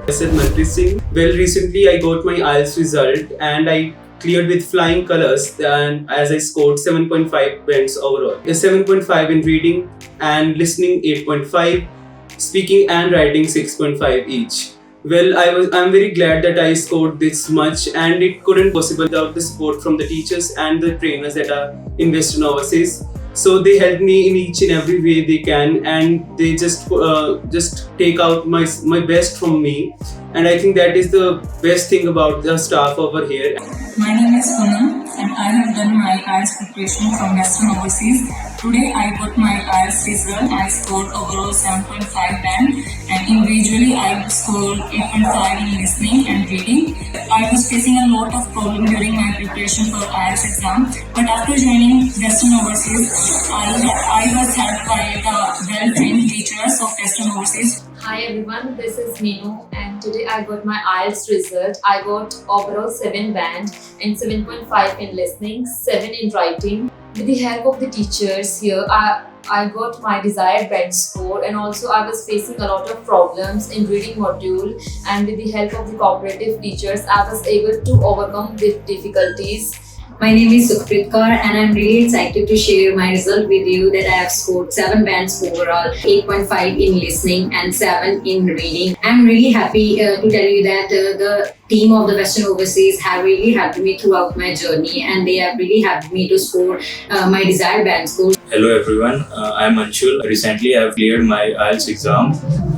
Said Manpreet Singh. Well, recently I got my IELTS result and I cleared with flying colors, and as I scored 7.5 bands overall. 7.5 in reading and listening 8.5, speaking and writing 6.5 each. Well, I'm very glad that I scored this much, and it couldn't be possible without the support from the teachers and the trainers that are in Western Overseas. So they help me in each and every way they can, and they just take out my best from me. And I think that is the best thing about the staff over here. My name is Karnal and I have done my IELTS preparation from Western Overseas. Today I got my IELTS result. I scored overall 7.5 band and individually I scored 8.5 in listening and reading. I was facing a lot of problems during my preparation for IELTS exam, but after joining Western Overseas, I was helped by the well-trained teachers of Western Overseas. Hi everyone, this is Meenu and today I got my IELTS result. I got overall 7 band and 7.5 in listening, 7 in writing. With the help of the teachers here, I got my desired band score, and also I was facing a lot of problems in reading module, and with the help of the cooperative teachers, I was able to overcome the difficulties. My name is Sukhpritkar and I'm really excited to share my result with you that I have scored 7 bands overall, 8.5 in listening and 7 in reading. I'm really happy to tell you that the team of the Western Overseas have really helped me throughout my journey, and they have really helped me to score my desired band score. Hello everyone, I'm Anshul. Recently I've cleared my IELTS exam.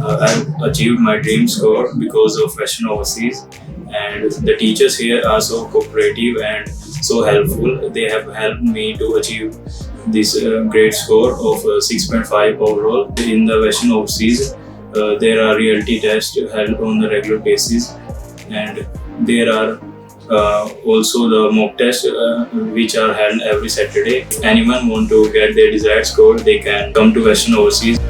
I've achieved my dream score because of Western Overseas, and the teachers here are so cooperative and so helpful. They have helped me to achieve this great score of 6.5 overall. In the Western Overseas, there are reality tests held on a regular basis, and there are also the mock tests which are held every Saturday. If anyone want to get their desired score, they can come to Western Overseas.